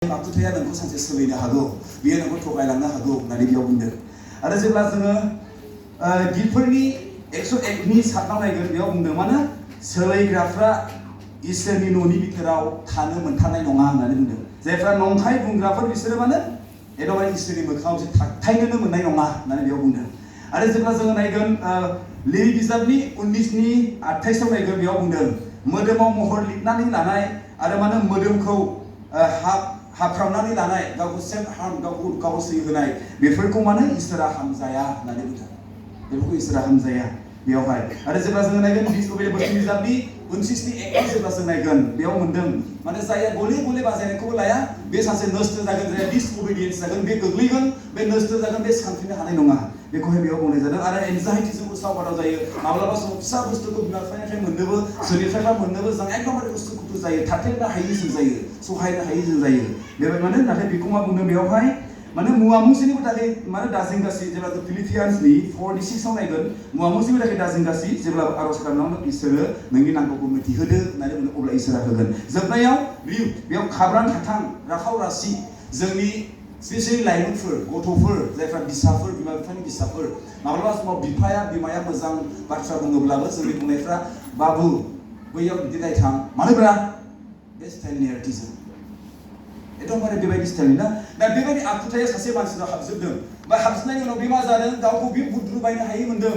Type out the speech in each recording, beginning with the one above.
आखुथाया नोंखौ सानसे सोलायनो हागौ, बेयो नोंखौ थगायलांनो हागौ होननानै बेयाव बुंदों। आरो जेब्ला जोङो गितफोरनि 101नि सातनाव नायगोन, बेयाव बुंदों मानो सोलायग्राफ्रा इसोरनि न'नि बिथोराव थानो मोनथारनाय नङा होननानै बुंदों। जायफ्रा नंखाय बुंग्राफोर बिसोरो मानो एकदमबारे इसोरनि मोखाङाव थाथायनोनो मोननाय नङा होननानै बेयाव बुंदों। आरो जेब्ला जोङो नायगोन लेबि बिजाबनि 19नि 28आव नायगोन, बेयाव बुंदों मोदोमाव महर लिरनानै लानाय आरो मानो मोदोमखौ हाफ्रामनानै लानाय, गावखौ सेल्फ हार्म, गावखौ सै होनाय, बेफोरखौ मानो इसोरा हामजाया होननानै बुंदों। बेफोरखौ इसोरा हामजाया बेयावहाय। आरो जेब्ला जोङो नायगोन बोसोर बिजाबनि 29नि 1आव जेब्ला जों नायगोन, बेयाव मोनदों माने जायहा गले गले बाजायनायखौबो लाया, बे सानसे नस्थ जागोन, जायहा डिसअबिडियेन्स जागोन, बे गोग्लैगोन, बे नस्थ जागोन, बे सानफिननो हानाय नङा। बेखौहाय बेयाव बुंनाय जादों। आरो एनजाइटिजों उसाव बादाव जायो। माब्लाबा समाव फिसा बुस्थुखौ बिमा बिफानिफ्राय मोननोबो, सोरनिफ्रायबा मोननोबो जों एकदमबारे उसु खुथु जायो, थाथेरनो हायि जों जायो, सहायनो हायि जों जायो। बेबायदि माने नाथाय बेखौ मा बुंदों बेयावहाय, माने मुवा मुंसेनिबो थाखाय माने दाजिंगासि, जेब्ला जों फिलिपियान्सनि 4:6आव नायगोन, मुवा मुंसेनिबो थाखाय दाजिंगासि, जेब्ला आरज खालामनायावनो इसोरो नोंनि नांगौखौ मिथिहोदो होननानै बुंदों, अब्ला इसोरा होगोन। जोबनायाव बेयाव खाब्रां खाथां, राखाव रासि, जोंनि स्पेसियेलि लाइमोनफोर, गथ'फोर, जायफ्रा बिसाफोर, बिमा बिफानि बिसाफोर, माब्लाबा समाव बिमाया मोजां बाथ्रा बुङोब्लाबो जोंनि बुंनायफ्रा बाबु बैयाव बिदि दायथां, मानोब्रा बे स्टाइलनि आर्टिजों एकदमबारे बेबायदि स्टाइलनि ना। दा बेबायदि आखुथाया सासे मानसिनाव हाबजोबदों। बा हाबजोबनायनि उनाव बे मा जादों, गावखौ बियो बुद्रुबायनो हायै मोनदों।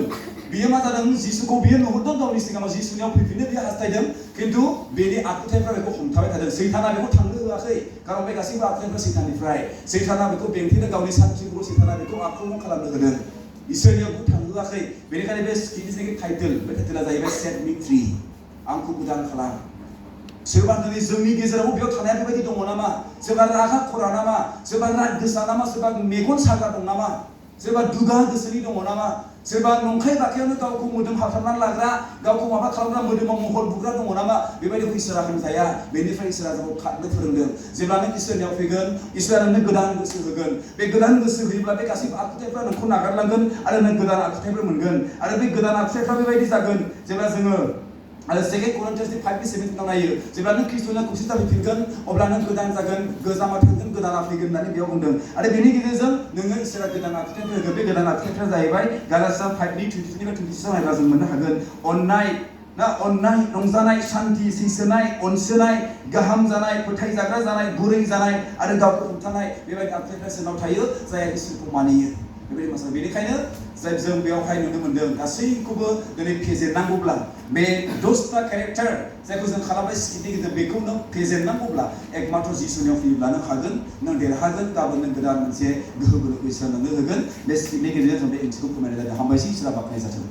बियो मा जादों, जिसुखौ बियो नुहुरदों, गावनि सिगाङाव जिसुनियाव फैफिननो बियो हास्थायदों, खिन्थु बेनि आखुथायफ्रा बेखौ हमथाबाय थादों। सैताना बेखौ थांनो होआखै, खारन बे गासैबो आखुथायफ्रा सैताननिफ्राय। सैताना बेखौ बेंथेनो, गावनि सान्थिखौ सैताना बेखौ आक्रमन खालामनो होदों, इसोरनियाव बेखौ थांहोआखै। बेनिखायनो बे स्क्रिप्टनि टाइटेल, बे टाइटेला जाहैबाय सेट मी फ्री, आंखौ उदां खालाम। सोरबा दिनै जोंनि गेजेराव बेयाव थानाया बेबायदि दङ नामा? सोरबा रागा खरा नामा? सोरबा राग गोसा नामा? सोरबा मेगन साग्रा दं नामा? सोरबा दुगा गोसोनि दङ नामा? सोरबा नंखाय बाखायावनो गावखौ मोदोम हाबथारनानै लाग्रा, गावखौ माबा खालामग्रा, मोदोमाव महर बुग्रा दङ नामा? बेबायदिखौ इसोरा हामजाया। बेनिफ्राय इसोरा जोंखौ खारनो फोरोंदों। जेब्ला नों इसोरनियाव फैगोन, इसोरा नोंनो गोदान गोसो होगोन। बे गोदान गोसो होयोब्ला बे गासैबो आखुथायफ्रा नोंखौ नागारलांगोन आरो नों गोदान आखुथायफोर मोनगोन। आरो बे गोदान आखुथायफ्रा बेबायदि जागोन, जेब्ला जोङो आरो 2 Corinthians 5:17 नायो, जेब्ला नों ख्रिस्ट'जों खौसे जाफैफिनगोन, अब्ला नों गोदान जागोन, गोजामा थांगोन, गोदाना फैगोन होननानै बेयाव बुंदों। आरो बेनि गेजेरजों नोङो इसोरा गोदान आखुथायफोर होगोन। बे गोदान आखुथायफ्रा जाहैबाय गालातिया 5:22-26 नायब्ला जों मोननो हागोन। अननाय, रंजानाय, सान्थि, सैसोनाय, अनसोनाय, गाहाम जानाय, फोथायजाग्रा जानाय, गुरै जानाय आरो गावखौ हमथानाय, बेबायदि आखुथायफ्रा सोरनाव थायो, जायहा इसोरखौ मानियो। बेबायदि मानसिया, बेनिखायनो जाय जों बेयावहाय नुनो मोनदों, गासैखौबो दिनै फेजेननांगौब्ला, बे 10टा केरेक्टार जायखौ जों खालामबाय स्क्रिप्टनि गेजेरजों, बेखौ नों फेजेननांगौब्ला एकमात्र जिसुनियाव फैयोब्लानो हागोन, नों देरहागोन। गाबोन नों गोदान मोनसे गोहो बोलोखौ इसोरा नोंनो होगोन। बे स्क्रिप्टनि गेजेरजों जों बे ओंथिखौ फोरमायनाय जादों। हामबायसै, इसोरा बाख्नाय जाथों।